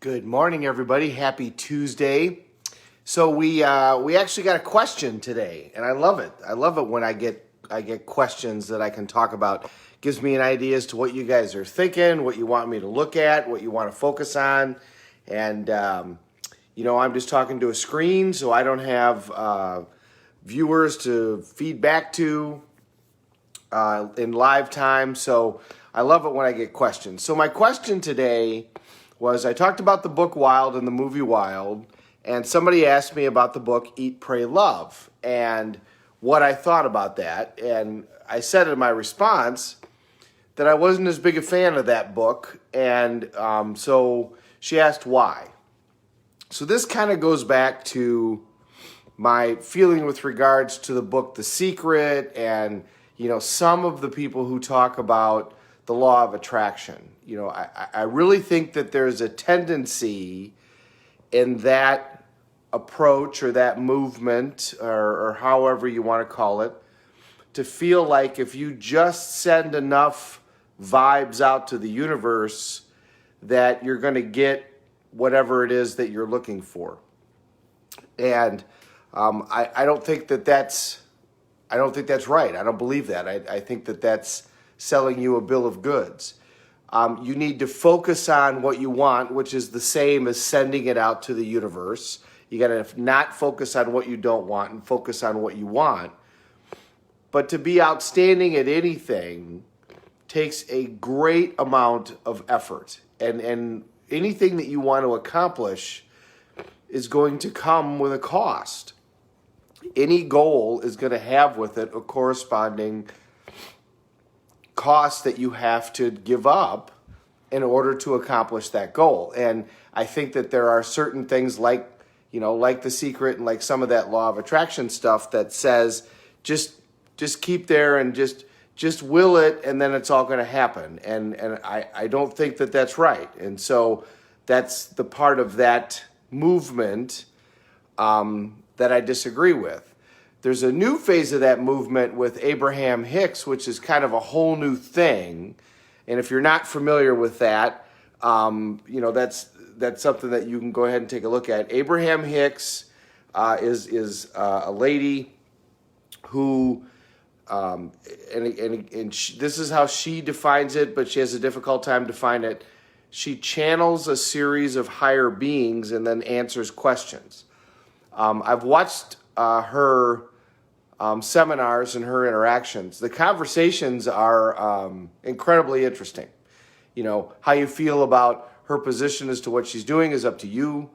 Good morning, everybody. Happy Tuesday. So we actually got a question today, and I love it. I love it when I get questions that I can talk about. Gives me an idea as to what you guys are thinking, what you want me to look at, what you want to focus on, and I'm just talking to a screen, so I don't have viewers to feed back to in live time. So I love it when I get questions. So my question today was, I talked about the book Wild and the movie Wild, and somebody asked me about the book Eat, Pray, Love, and what I thought about that. And I said in my response that I wasn't as big a fan of that book, and so she asked why. So this kind of goes back to my feeling with regards to the book The Secret, and some of the people who talk about the law of attraction. I really think that there's a tendency in that approach or that movement, or however you want to call it, to feel like if you just send enough vibes out to the universe that you're going to get whatever it is that you're looking for. And I don't think that's right. I don't believe that. I think that that's selling you a bill of goods. You need to focus on what you want, which is the same as sending it out to the universe. You got to not focus on what you don't want and focus on what you want. But to be outstanding at anything takes a great amount of effort. And anything that you want to accomplish is going to come with a cost. Any goal is going to have with it a corresponding cost that you have to give up in order to accomplish that goal. And I think that there are certain things like The Secret and like some of that law of attraction stuff that says just keep there and just will it, and then it's all going to happen. And I don't think that that's right. And so that's the part of that movement that I disagree with. There's a new phase of that movement with Abraham Hicks, which is kind of a whole new thing. And if you're not familiar with that, that's something that you can go ahead and take a look at. Abraham Hicks is a lady who, this is how she defines it, but she has a difficult time defining it. She channels a series of higher beings and then answers questions. I've watched her seminars and her interactions. The conversations are incredibly interesting. How you feel about her position as to what she's doing is up to you.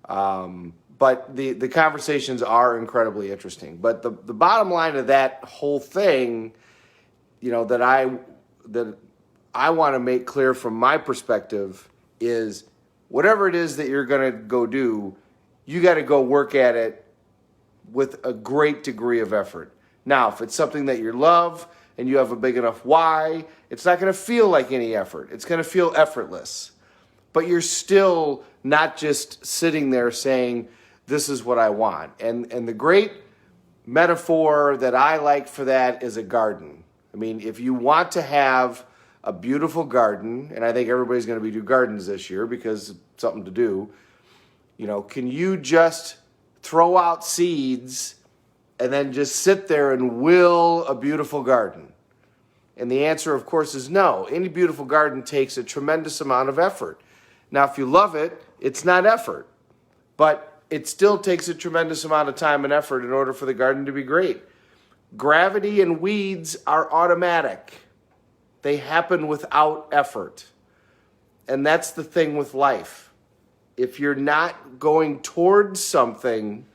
But the conversations are incredibly interesting. But the bottom line of that whole thing, that I want to make clear from my perspective is whatever it is that you're going to go do, you got to go work at it with a great degree of effort. Now, if it's something that you love and you have a big enough why, it's not going to feel like any effort. It's going to feel effortless. But you're still not just sitting there saying, this is what I want. And the great metaphor that I like for that is a garden. I mean, if you want to have a beautiful garden, and I think everybody's going to be doing gardens this year because it's something to do, can you just throw out seeds and then just sit there and will a beautiful garden? And the answer, of course, is no. Any beautiful garden takes a tremendous amount of effort. Now, if you love it, it's not effort, but it still takes a tremendous amount of time and effort in order for the garden to be great. Gravity and weeds are automatic. They happen without effort. And that's the thing with life. If you're not going towards something,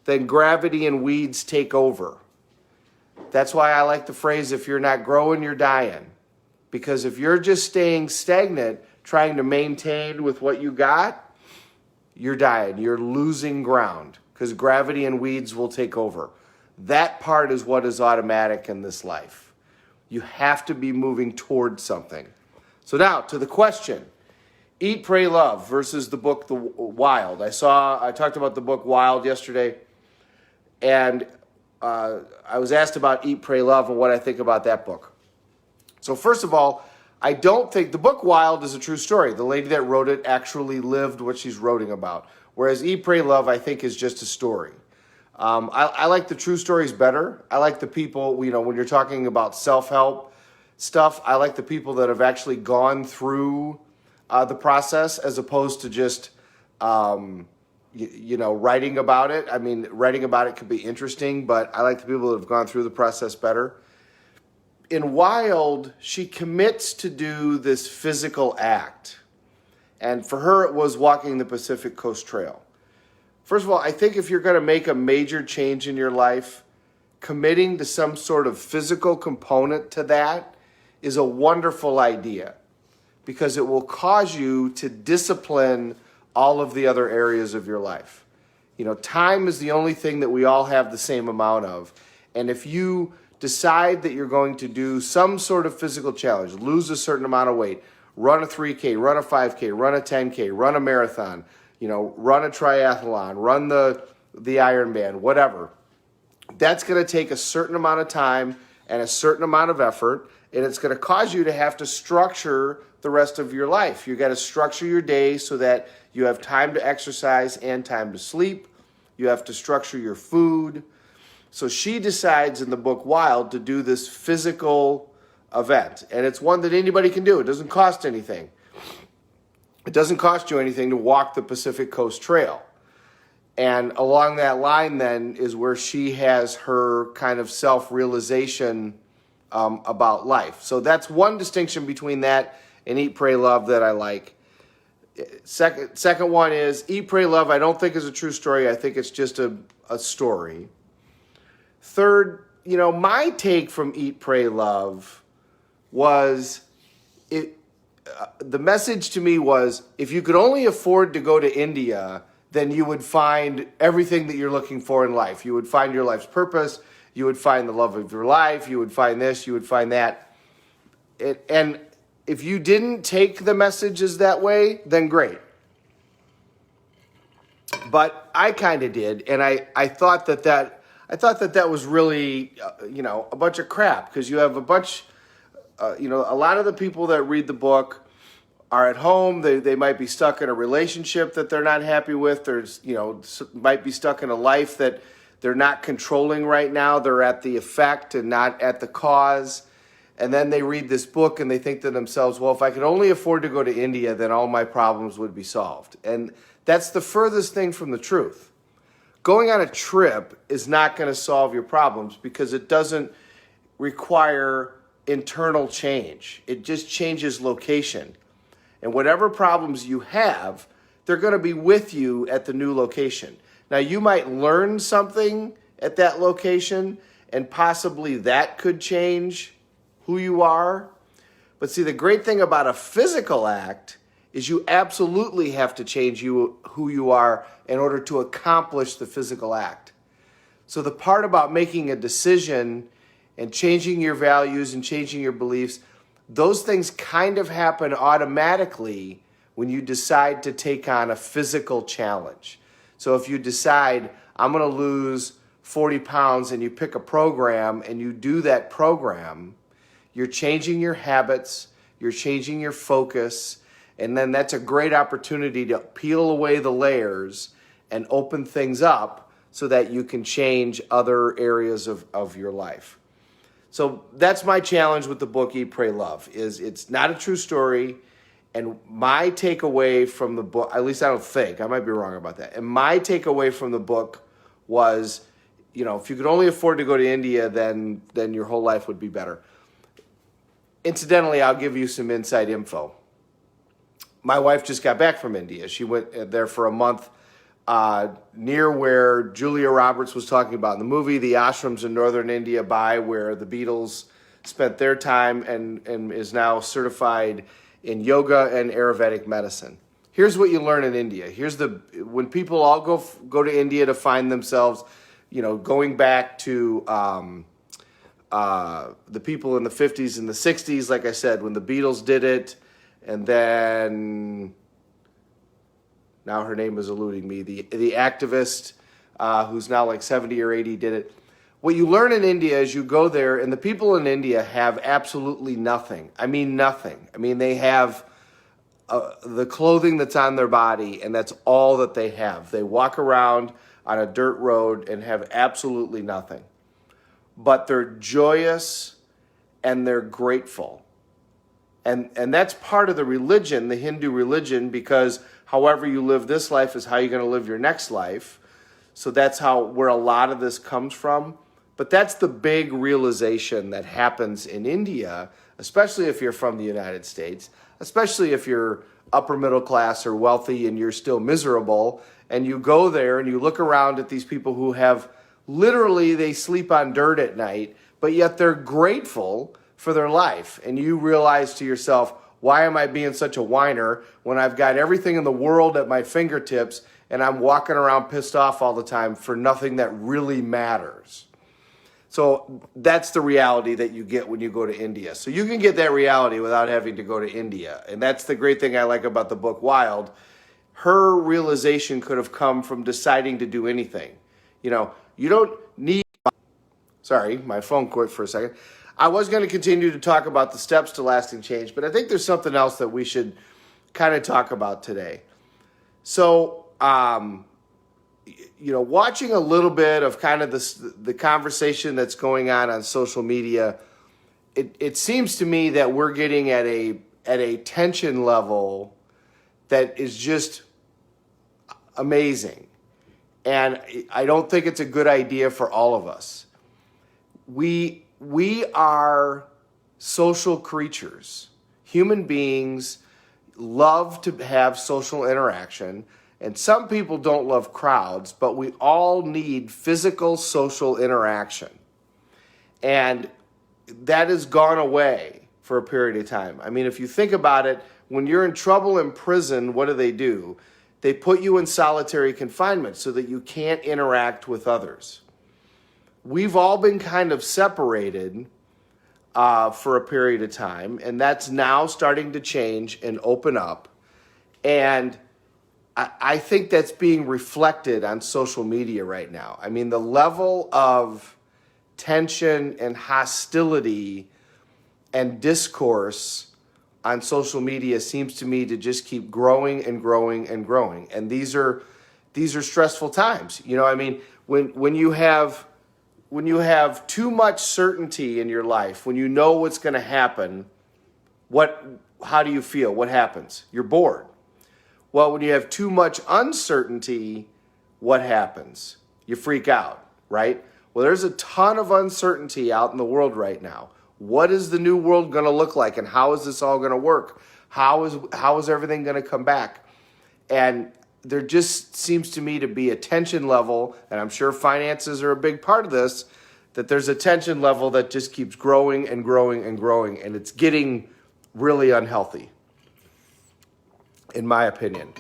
then gravity and weeds take over. That's why I like the phrase, if you're not growing, you're dying. Because if you're just staying stagnant, trying to maintain with what you got, you're dying. You're losing ground because gravity and weeds will take over. That part is what is automatic in this life. You have to be moving towards something. So now to the question. Eat, Pray, Love versus the book The Wild. I talked about the book Wild yesterday, and I was asked about Eat, Pray, Love and what I think about that book. So first of all, I don't think the book Wild is a true story. The lady that wrote it actually lived what she's writing about. Whereas Eat, Pray, Love, I think, is just a story. I like the true stories better. I like the people, when you're talking about self-help stuff, I like the people that have actually gone through the process as opposed to just, writing about it. I mean, writing about it could be interesting, but I like the people that have gone through the process better. In Wild, she commits to do this physical act. And for her, it was walking the Pacific Coast Trail. First of all, I think if you're going to make a major change in your life, committing to some sort of physical component to that is a wonderful idea because it will cause you to discipline all of the other areas of your life. Time is the only thing that we all have the same amount of. And if you decide that you're going to do some sort of physical challenge, lose a certain amount of weight, run a 3K, run a 5K, run a 10K, run a marathon, run a triathlon, run the Ironman, whatever. That's going to take a certain amount of time and a certain amount of effort, and it's going to cause you to have to structure the rest of your life. You got to structure your day so that you have time to exercise and time to sleep. You have to structure your food. So she decides in the book Wild to do this physical event, and it's one that anybody can do. It doesn't cost anything. It doesn't cost you anything to walk the Pacific Coast Trail. And along that line then is where she has her kind of self-realization about life. So that's one distinction between that and Eat, Pray, Love that I like. Second one is Eat, Pray, Love I don't think is a true story. I think it's just a story. Third, my take from Eat, Pray, Love was the message to me was if you could only afford to go to India, then you would find everything that you're looking for in life. You would find your life's purpose. You would find the love of your life. You would find this. You would find that. And if you didn't take the messages that way, then great. But I kind of did, and I thought that was really a bunch of crap because you have a bunch. A lot of the people that read the book are at home. They might be stuck in a relationship that they're not happy with. Might be stuck in a life that they're not controlling right now. They're at the effect and not at the cause. And then they read this book and they think to themselves, well, if I could only afford to go to India, then all my problems would be solved. And that's the furthest thing from the truth. Going on a trip is not going to solve your problems because it doesn't require internal change. It just changes location. And whatever problems you have, they're going to be with you at the new location. Now, you might learn something at that location, and possibly that could change who you are. But see, the great thing about a physical act is you absolutely have to change who you are in order to accomplish the physical act. So the part about making a decision and changing your values and changing your beliefs, those things kind of happen automatically when you decide to take on a physical challenge. So if you decide, I'm going to lose 40 pounds and you pick a program and you do that program, you're changing your habits, you're changing your focus, and then that's a great opportunity to peel away the layers and open things up so that you can change other areas of your life. So that's my challenge with the book Eat, Pray, Love, is it's not a true story. And my takeaway from the book, at least I don't think, I might be wrong about that. And my takeaway from the book was, if you could only afford to go to India, then your whole life would be better. Incidentally, I'll give you some inside info. My wife just got back from India. She went there for a month near where Julia Roberts was talking about in the movie, the ashrams in northern India by where the Beatles spent their time and is now certified in yoga and Ayurvedic medicine. Here's what you learn in India. When people all go to India to find themselves, going back to the people in the 50s and the 60s, like I said, when the Beatles did it, and then now her name is eluding me, the activist who's now like 70 or 80 did it. what you learn in India is you go there, and the people in India have absolutely nothing. I mean, nothing. I mean, they have the clothing that's on their body, and that's all that they have. They walk around on a dirt road and have absolutely nothing. But they're joyous and they're grateful. And that's part of the religion, the Hindu religion, because however you live this life is how you're going to live your next life. So that's where a lot of this comes from. But that's the big realization that happens in India, especially if you're from the United States, especially if you're upper middle class or wealthy and you're still miserable, and you go there and you look around at these people who have literally, they sleep on dirt at night, but yet they're grateful for their life. And you realize to yourself, why am I being such a whiner when I've got everything in the world at my fingertips and I'm walking around pissed off all the time for nothing that really matters? So that's the reality that you get when you go to India. So you can get that reality without having to go to India. And that's the great thing I like about the book Wild. Her realization could have come from deciding to do anything. You know, you don't need... Sorry, my phone quit for a second. I was going to continue to talk about the steps to lasting change, but I think there's something else that we should kind of talk about today. So, watching a little bit of kind of the conversation that's going on social media, it seems to me that we're getting at a tension level that is just amazing. And I don't think it's a good idea for all of us. We are social creatures. Human beings love to have social interaction. And some people don't love crowds, but we all need physical social interaction. And that has gone away for a period of time. I mean, if you think about it, when you're in trouble in prison, what do? They put you in solitary confinement so that you can't interact with others. We've all been kind of separated for a period of time, and that's now starting to change and open up. And I think that's being reflected on social media right now. I mean, the level of tension and hostility and discourse on social media seems to me to just keep growing and growing and growing. And these are stressful times. You know, I mean, when you have too much certainty in your life, when you know what's going to happen, how do you feel? What happens? You're bored. Well, when you have too much uncertainty, what happens? You freak out, right? Well, there's a ton of uncertainty out in the world right now. What is the new world going to look like, and how is this all going to work? How is everything going to come back? And there just seems to me to be a tension level, and I'm sure finances are a big part of this, that there's a tension level that just keeps growing and growing and growing, and it's getting really unhealthy, in my opinion.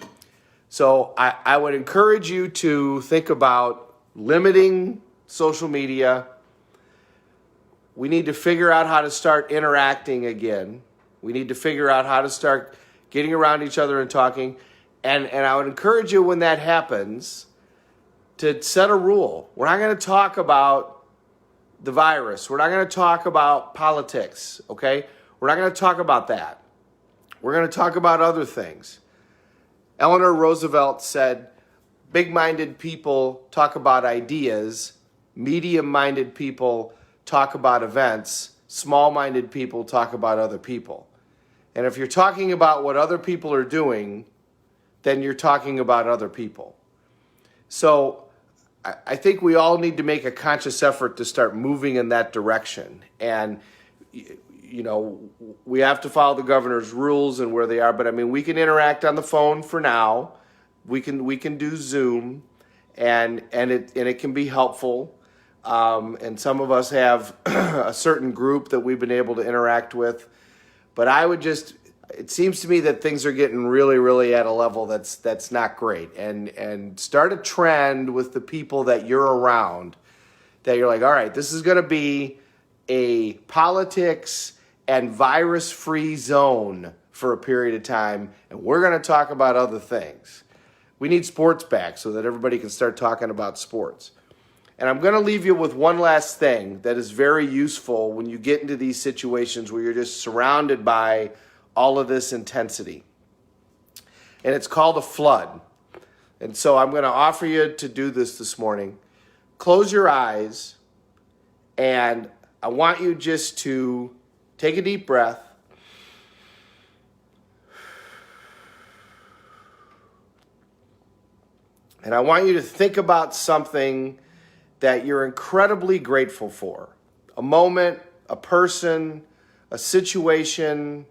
So I would encourage you to think about limiting social media. We need to figure out how to start interacting again. We need to figure out how to start getting around each other and talking. And I would encourage you, when that happens, to set a rule. We're not going to talk about the virus. We're not going to talk about politics, okay? We're not going to talk about that. We're going to talk about other things. Eleanor Roosevelt said, big-minded people talk about ideas, medium-minded people talk about events, small-minded people talk about other people. And if you're talking about what other people are doing, then you're talking about other people. So I think we all need to make a conscious effort to start moving in that direction. And, you know, we have to follow the governor's rules and where they are. But, I mean, we can interact on the phone for now. We can do Zoom, and it can be helpful. And some of us have a certain group that we've been able to interact with. But it seems to me that things are getting really, really at a level that's not great. And start a trend with the people that you're around, that you're like, all right, this is going to be a politics and virus-free zone for a period of time, and we're going to talk about other things. We need sports back so that everybody can start talking about sports. And I'm going to leave you with one last thing that is very useful when you get into these situations where you're just surrounded by all of this intensity. And it's called a flood. And so I'm going to offer you to do this morning. Close your eyes, and I want you just to take a deep breath. And I want you to think about something that you're incredibly grateful for. A moment, a person, a situation,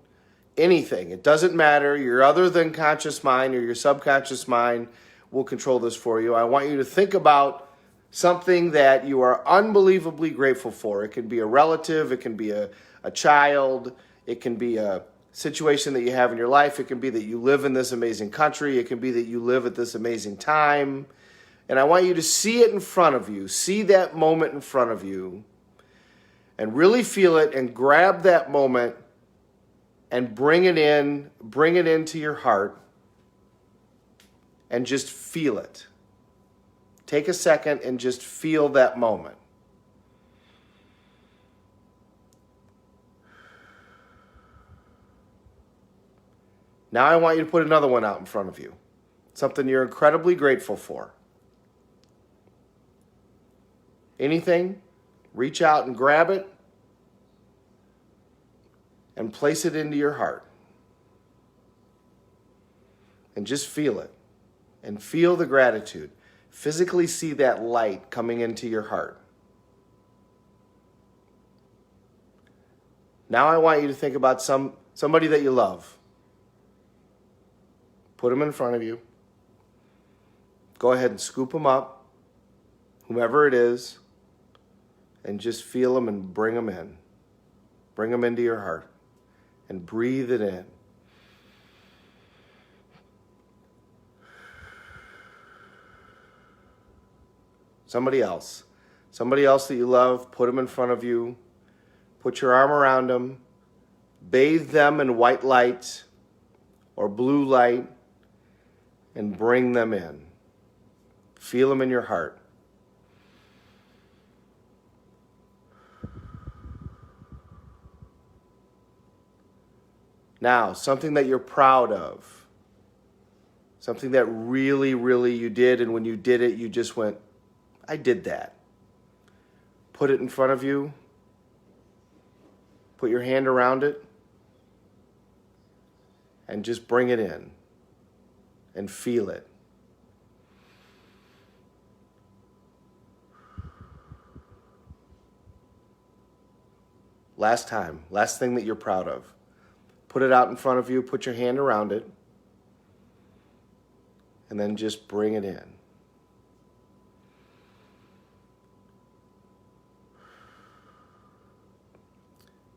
anything. It doesn't matter. Your other than conscious mind or your subconscious mind will control this for you. I want you to think about something that you are unbelievably grateful for. It can be a relative. It can be a child. It can be a situation that you have in your life. It can be that you live in this amazing country. It can be that you live at this amazing time. And I want you to see it in front of you. See that moment in front of you and really feel it and grab that moment and bring it into your heart and just feel it. Take a second and just feel that moment. Now I want you to put another one out in front of you. Something you're incredibly grateful for. Anything, reach out and grab it and place it into your heart. And just feel it. And feel the gratitude. Physically see that light coming into your heart. Now I want you to think about somebody that you love. Put them in front of you. Go ahead and scoop them up, whomever it is, and just feel them and bring them in. Bring them into your heart and breathe it in. Somebody else that you love, put them in front of you. Put your arm around them. Bathe them in white light or blue light and bring them in. Feel them in your heart. Now, something that you're proud of. Something that really, really you did, and when you did it, you just went, I did that. Put it in front of you. Put your hand around it. And just bring it in. And feel it. Last time. Last thing that you're proud of. Put it out in front of you. Put your hand around it. And then just bring it in.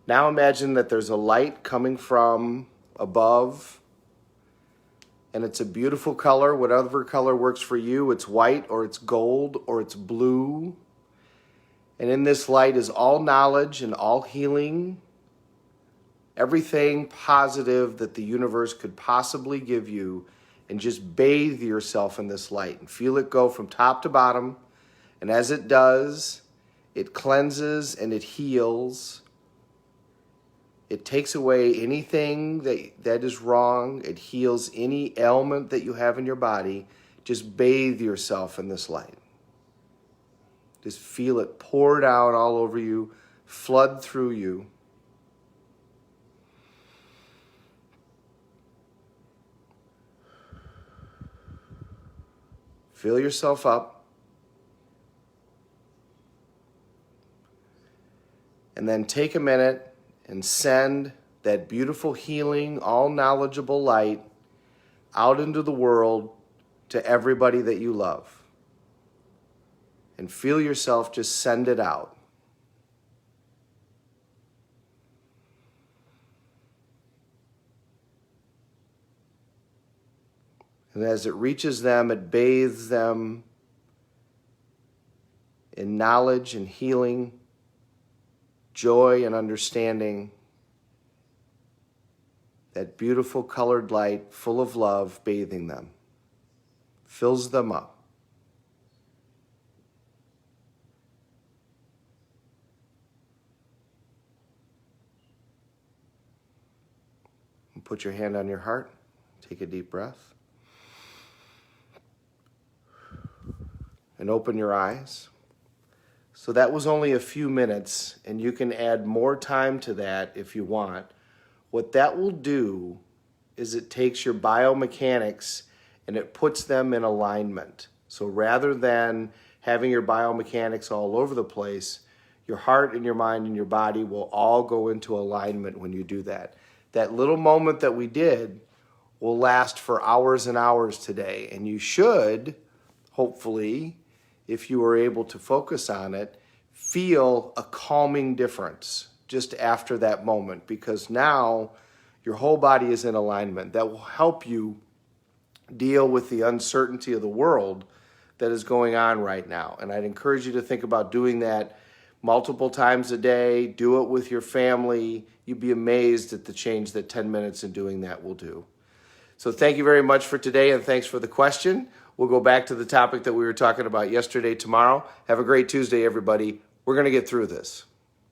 Now imagine that there's a light coming from above, and it's a beautiful color, whatever color works for you. It's white, or it's gold, or it's blue. And in this light is all knowledge and all healing, everything positive that the universe could possibly give you, and just bathe yourself in this light and feel it go from top to bottom. And as it does, it cleanses and it heals. It takes away anything that is wrong. It heals any ailment that you have in your body. Just bathe yourself in this light. Just feel it pour down all over you, flood through you. Fill yourself up. And then take a minute and send that beautiful healing, all knowledgeable light out into the world to everybody that you love. And feel yourself just send it out. And as it reaches them, it bathes them in knowledge and healing, joy and understanding. That beautiful colored light full of love bathing them, fills them up. Put your hand on your heart. Take a deep breath. And open your eyes. So that was only a few minutes, and you can add more time to that if you want. What that will do is it takes your biomechanics and it puts them in alignment. So rather than having your biomechanics all over the place, your heart and your mind and your body will all go into alignment when you do that. That little moment that we did will last for hours and hours today, and you should, hopefully, if you are able to focus on it, feel a calming difference just after that moment, because now your whole body is in alignment. That will help you deal with the uncertainty of the world that is going on right now. And I'd encourage you to think about doing that multiple times a day. Do it with your family. You'd be amazed at the change that 10 minutes in doing that will do. So thank you very much for today, and thanks for the question. We'll go back to the topic that we were talking about yesterday tomorrow. Have a great Tuesday, everybody. We're going to get through this.